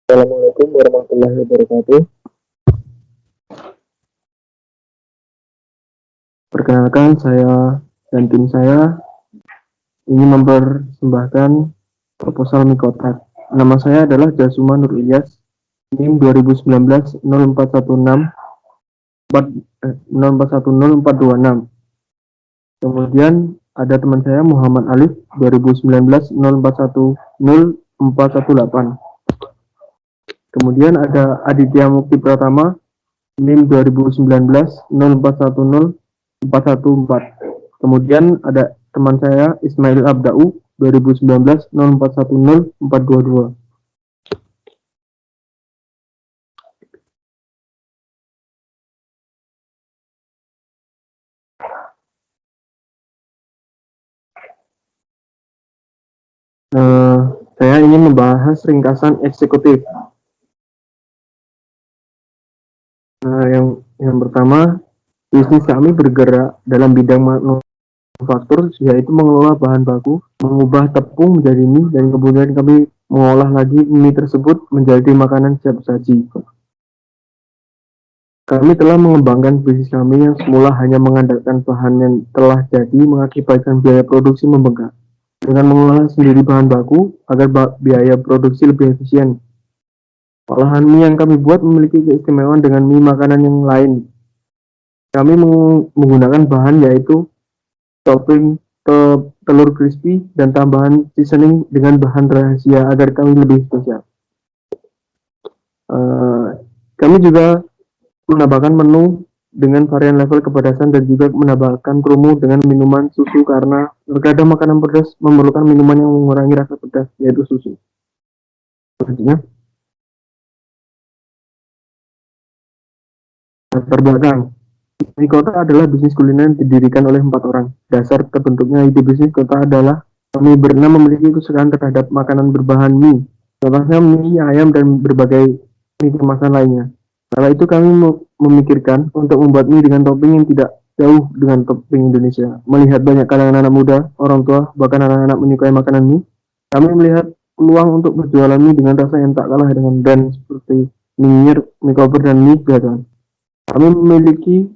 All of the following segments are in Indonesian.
Assalamualaikum warahmatullahi wabarakatuh. Perkenalkan, saya dan tim saya ingin mempersembahkan proposal mie kotak. Nama saya adalah Jasuma Nur Ilyas, NIM 2019 0416 0410 426. Kemudian ada teman saya Muhammad Alif 2019 0410 418. Kemudian ada Aditya Mukti Pratama NIM 2019 0410 414. Kemudian ada teman saya Ismail Abdau 2019 0410 422. Saya ingin membahas ringkasan eksekutif. Yang pertama, bisnis kami bergerak dalam bidang manufaktur, yaitu mengelola bahan baku, mengubah tepung menjadi mie, dan kemudian kami mengolah lagi mie tersebut menjadi makanan siap saji. Kami telah mengembangkan bisnis kami yang semula hanya mengandalkan bahan yang telah jadi mengakibatkan biaya produksi membengkak. Dengan mengolah sendiri bahan baku agar biaya produksi lebih efisien. Olahan mie yang kami buat memiliki keistimewaan dengan mie makanan yang lain. Kami menggunakan bahan yaitu topping telur crispy dan tambahan seasoning dengan bahan rahasia agar kami lebih spesial. Kami juga menambahkan menu dengan varian level kepedasan dan juga menambahkan promo dengan minuman susu karena terkadang makanan pedas memerlukan minuman yang mengurangi rasa pedas, yaitu susu. Selanjutnya, latar belakang. Mie Kota adalah bisnis kuliner yang didirikan oleh 4 orang. Dasar terbentuknya ide bisnis Kota adalah kami berenam memiliki kesukaan terhadap makanan berbahan mie. Contohnya mie, ayam, dan berbagai mie kemasan lainnya. Kala itu kami memikirkan untuk membuat mie dengan topping yang tidak jauh dengan topping Indonesia. Melihat banyak kalangan anak muda, orang tua, bahkan anak-anak menyukai makanan mie, kami melihat peluang untuk berjualan mie dengan rasa yang tak kalah dengan brand seperti mie Nyer, mie koper, dan mie biasa. Kami memiliki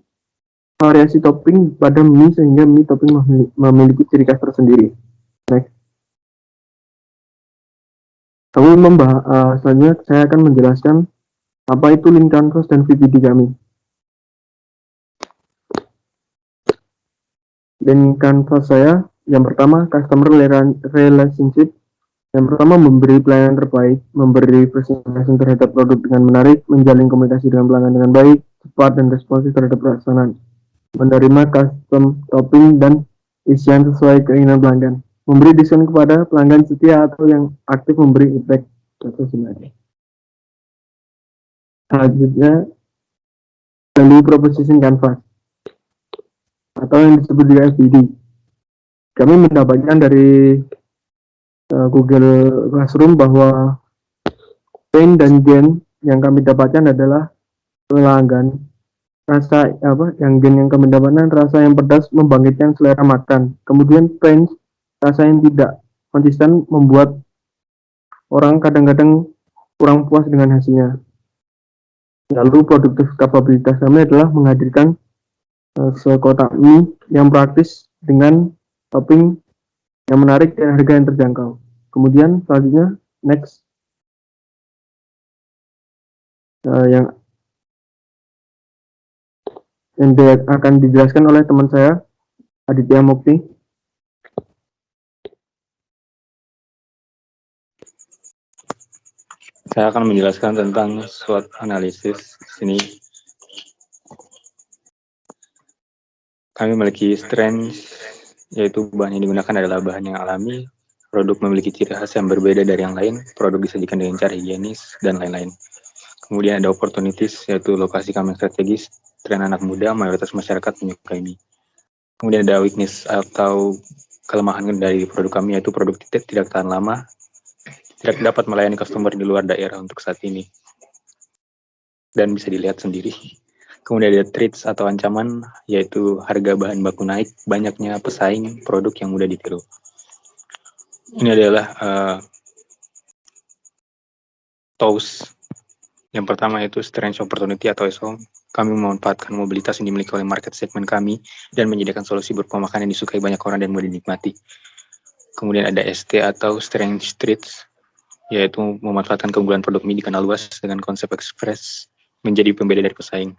variasi topping pada mie sehingga mie topping memiliki ciri khas tersendiri. Next. Selanjutnya saya akan menjelaskan apa itu link canvas dan VPD kami. Link canvas saya, yang pertama customer relationship. Yang pertama memberi pelayanan terbaik, memberi presentasi terhadap produk dengan menarik, menjalin komunikasi dengan pelanggan dengan baik, cepat dan responsif terhadap pelaksanaan, menerima custom topping dan isian sesuai keinginan pelanggan, memberi diskon kepada pelanggan setia atau yang aktif memberi impact atau sebenarnya. Selanjutnya, value proposition canvas atau yang disebut juga FBD. Kami mendapatkan dari Google Classroom bahwa pain dan gain yang kami dapatkan adalah pelanggan rasa yang gain yang kami dapatkan rasa yang pedas membangkitkan selera makan. Kemudian pain rasa yang tidak konsisten membuat orang kadang-kadang kurang puas dengan hasilnya. Lalu produktif kapabilitas kami adalah menghadirkan sekotak mie yang praktis dengan topping yang menarik dan harga yang terjangkau. Kemudian selanjutnya next yang akan dijelaskan oleh teman saya Aditya Mukti. Saya akan menjelaskan tentang SWOT analisis. Sini kami memiliki strength, yaitu bahan yang digunakan adalah bahan yang alami, produk memiliki ciri khas yang berbeda dari yang lain, produk disajikan dengan cara higienis, dan lain-lain. Kemudian ada opportunities, yaitu lokasi kami strategis, tren anak muda, mayoritas masyarakat menyukai mie. Kemudian ada weakness atau kelemahan dari produk kami, yaitu produk tidak tahan lama, tidak dapat melayani customer di luar daerah untuk saat ini. Dan bisa dilihat sendiri. Kemudian ada threats atau ancaman, yaitu harga bahan baku naik, banyaknya pesaing, produk yang mudah ditiru. Ini adalah TOWS. Yang pertama itu Strange Opportunity atau SO. Kami memanfaatkan mobilitas yang dimiliki oleh market segmen kami dan menyediakan solusi berupa makanan yang disukai banyak orang dan mudah dinikmati. Kemudian ada ST atau Strange Treats, yaitu memanfaatkan keunggulan produk mie dikenal luas dengan konsep ekspres menjadi pembeda dari pesaing.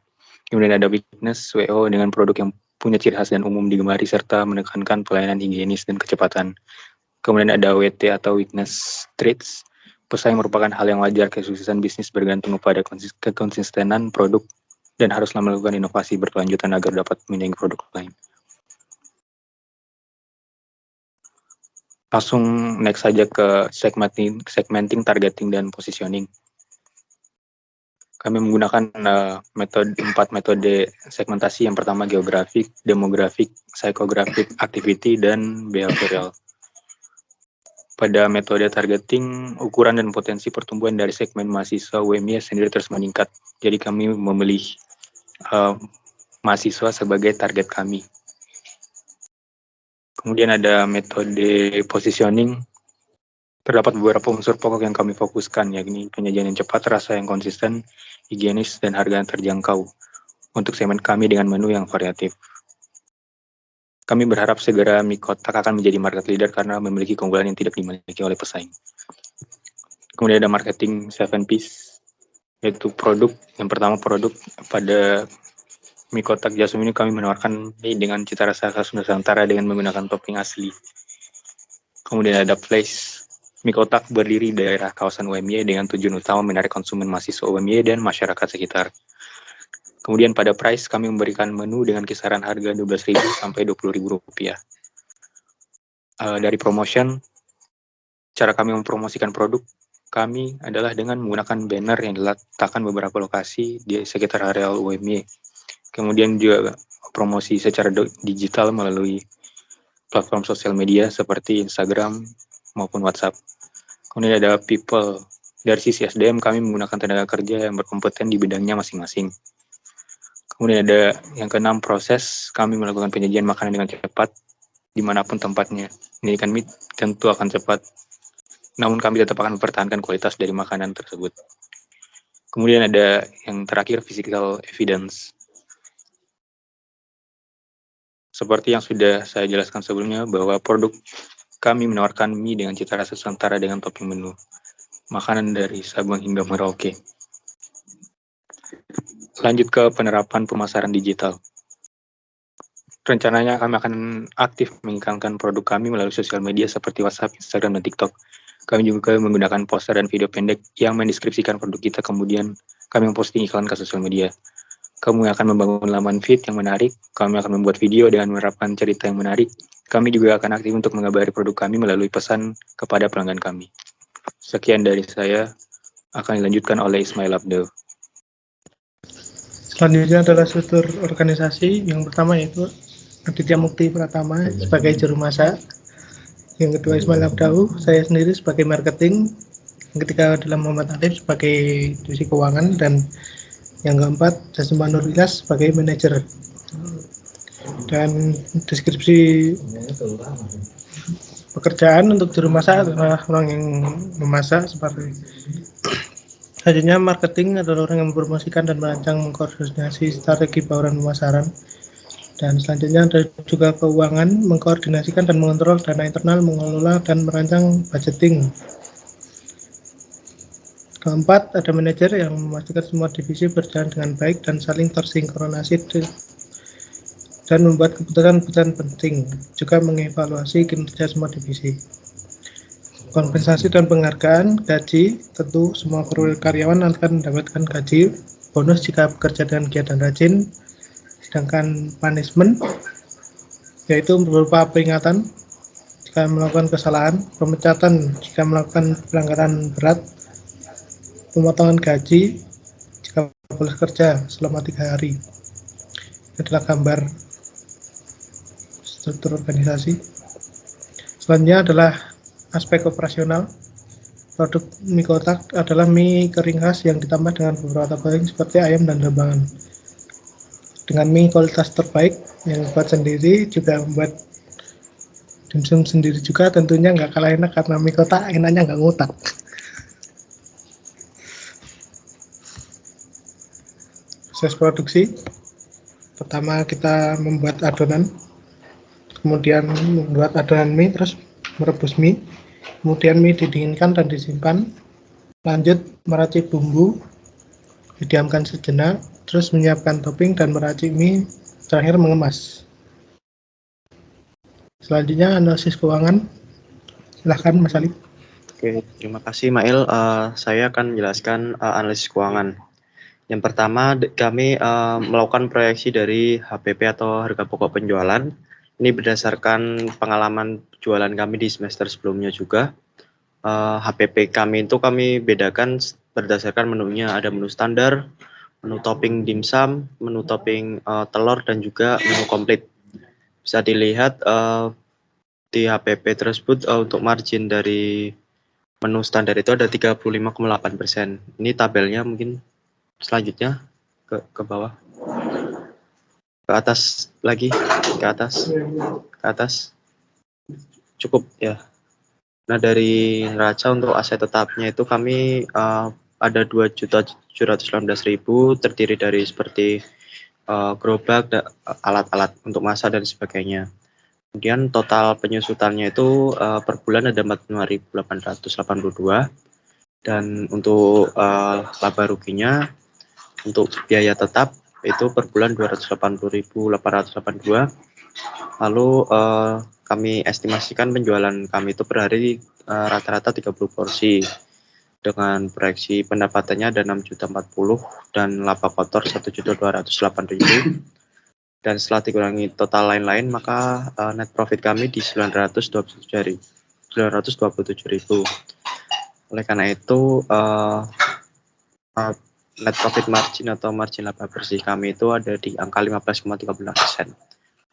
Kemudian ada Weakness WO dengan produk yang punya ciri khas dan umum digemari serta menekankan pelayanan higienis dan kecepatan. Kemudian ada WT atau Weakness Treats. Pesaing merupakan hal yang wajar, kesuksesan bisnis bergantung pada kekonsistenan produk dan haruslah melakukan inovasi berkelanjutan agar dapat menyaingi produk lain. Langsung next saja ke segmenting, targeting, dan positioning. Kami menggunakan 4 metode segmentasi. Yang pertama geografik, demografik, psikografik, activity, dan behavioral. Pada metode targeting, ukuran dan potensi pertumbuhan dari segmen mahasiswa UMY sendiri terus meningkat. Jadi kami memilih mahasiswa sebagai target kami. Kemudian ada metode positioning. Terdapat beberapa unsur pokok yang kami fokuskan, yakni penyajian yang cepat, rasa yang konsisten, higienis, dan harga yang terjangkau untuk segmen kami dengan menu yang variatif. Kami berharap segera mie kotak akan menjadi market leader karena memiliki keunggulan yang tidak dimiliki oleh pesaing. Kemudian ada marketing 7 P's, yaitu produk. Yang pertama produk. Pada mie kotak Jasmine ini kami menawarkan mie dengan cita rasa khas Nusantara dengan menggunakan topping asli. Kemudian ada place. Mie kotak berdiri di daerah kawasan UMY dengan tujuan utama menarik konsumen mahasiswa UMY dan masyarakat sekitar. Kemudian pada price kami memberikan menu dengan kisaran harga Rp12.000 sampai Rp20.000. Dari promotion, cara kami mempromosikan produk kami adalah dengan menggunakan banner yang diletakkan beberapa lokasi di sekitar area UMY. Kemudian juga promosi secara digital melalui platform sosial media seperti Instagram maupun WhatsApp. Kemudian ada people. Dari sisi SDM kami menggunakan tenaga kerja yang berkompeten di bidangnya masing-masing. Kemudian ada yang keenam proses. Kami melakukan penyajian makanan dengan cepat dimanapun tempatnya. Menyajikan mie tentu akan cepat, namun kami tetap akan mempertahankan kualitas dari makanan tersebut. Kemudian ada yang terakhir physical evidence. Seperti yang sudah saya jelaskan sebelumnya, bahwa produk kami menawarkan mie dengan cita rasa Nusantara dengan topping menu makanan dari Sabang hingga Merauke. Lanjut ke penerapan pemasaran digital. Rencananya kami akan aktif mengiklankan produk kami melalui sosial media seperti WhatsApp, Instagram, dan TikTok. Kami juga menggunakan poster dan video pendek yang mendeskripsikan produk kita, kemudian kami memposting iklan ke sosial media. Kami akan membangun laman feed yang menarik, kami akan membuat video dengan menerapkan cerita yang menarik. Kami juga akan aktif untuk mengabari produk kami melalui pesan kepada pelanggan kami. Sekian dari saya, akan dilanjutkan oleh Ismail Abdul. Selanjutnya adalah struktur organisasi. Yang pertama yaitu Aditya Mukti Pratama sebagai juru masak. Yang kedua Ismail Abdul, saya sendiri sebagai marketing. Yang ketiga adalah Muhammad Alif sebagai divisi keuangan, dan yang keempat Jasman Nur Ilyas sebagai manajer. Dan deskripsi pekerjaan untuk juru masak adalah orang yang memasak. Seperti selanjutnya marketing adalah orang yang mempromosikan dan merancang mengkoordinasi strategi bauran pemasaran. Dan selanjutnya ada juga keuangan, mengkoordinasikan dan mengontrol dana internal, mengelola dan merancang budgeting. Keempat, ada manajer yang memastikan semua divisi berjalan dengan baik dan saling tersinkronisasi dan membuat keputusan-keputusan penting, juga mengevaluasi kinerja semua divisi. Kompensasi dan penghargaan, gaji, tentu semua karyawan akan mendapatkan gaji, bonus jika bekerja dengan giat dan rajin, sedangkan punishment yaitu berupa peringatan jika melakukan kesalahan, pemecatan jika melakukan pelanggaran berat, pemotongan gaji jika boleh kerja selama 3 hari. Ini adalah gambar struktur organisasi. Selanjutnya adalah aspek operasional. Produk mie kotak adalah mie kering khas yang ditambah dengan beberapa topping seperti ayam dan lembangan. Dengan mie kualitas terbaik yang buat sendiri, juga membuat dimsum sendiri juga, tentunya nggak kalah enak karena mie kotak enaknya nggak ngutak. Proses produksi, pertama kita membuat adonan, kemudian membuat adonan mie, terus merebus mie, kemudian mie didinginkan dan disimpan, lanjut meracik bumbu, didiamkan sejenak, terus menyiapkan topping dan meracik mie, terakhir mengemas. Selanjutnya analisis keuangan, silahkan Mas Ali. Oke, terima kasih Mail. Saya akan menjelaskan analisis keuangan. Yang pertama, kami melakukan proyeksi dari HPP atau harga pokok penjualan. Ini berdasarkan pengalaman jualan kami di semester sebelumnya juga. HPP kami itu kami bedakan berdasarkan menunya. Ada menu standar, menu topping dimsum, menu topping telur, dan juga menu komplit. Bisa dilihat di HPP tersebut untuk margin dari menu standar itu ada 35,8%. Ini tabelnya mungkin selanjutnya ke bawah. Ke atas lagi, ke atas. Cukup ya. Nah, dari neraca untuk aset tetapnya itu kami ada 2.718.000 terdiri dari seperti gerobak, alat-alat untuk masak dan sebagainya. Kemudian total penyusutannya itu per bulan ada 45.882 dan untuk laba ruginya untuk biaya tetap itu per bulan 280.882. Lalu kami estimasikan penjualan kami itu per hari rata-rata 30 porsi dengan proyeksi pendapatannya ada 6.040 dan laba kotor 1.208.000. Dan setelah dikurangi total lain-lain, maka net profit kami di 927.000. Oleh karena itu, net profit margin atau margin laba bersih kami itu ada di angka 15,36%.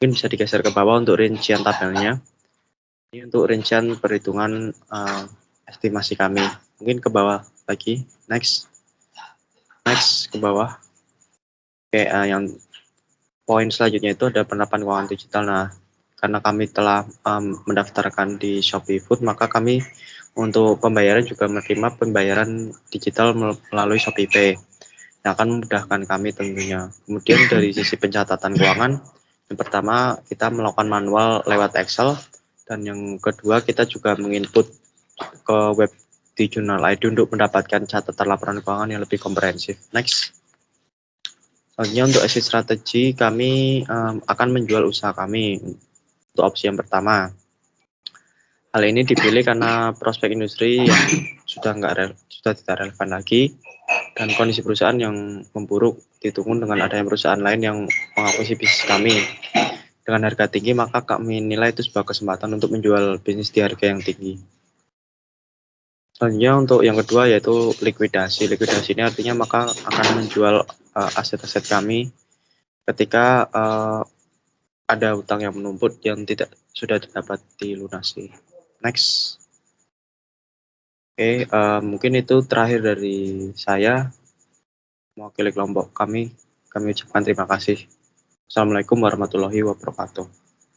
Mungkin bisa digeser ke bawah untuk rincian tabelnya. Ini untuk rincian perhitungan estimasi kami. Mungkin ke bawah lagi. Next ke bawah. Oke, yang poin selanjutnya itu ada penerapan keuangan digital. Nah, karena kami telah mendaftarkan di Shopee Food, maka kami untuk pembayaran juga menerima pembayaran digital melalui Shopee Pay. Yang akan memudahkan kami tentunya. Kemudian dari sisi pencatatan keuangan, yang pertama kita melakukan manual lewat Excel, dan yang kedua kita juga menginput ke web di Jurnal ID untuk mendapatkan catatan laporan keuangan yang lebih komprehensif. Next. Selanjutnya untuk exit strategi, kami akan menjual usaha kami untuk opsi yang pertama. Hal ini dipilih karena prospek industri yang sudah tidak relevan lagi dan kondisi perusahaan yang memburuk ditunggu dengan adanya perusahaan lain yang mengakuisisi bisnis kami dengan harga tinggi, maka kami nilai itu sebuah kesempatan untuk menjual bisnis di harga yang tinggi. Selanjutnya untuk yang kedua yaitu likuidasi. Likuidasi ini artinya maka akan menjual aset-aset kami ketika ada hutang yang menumpuk yang tidak sudah dapat dilunasi. Next. Oke, mungkin itu terakhir dari saya. Mewakili kelompok kami ucapkan terima kasih. Assalamualaikum warahmatullahi wabarakatuh.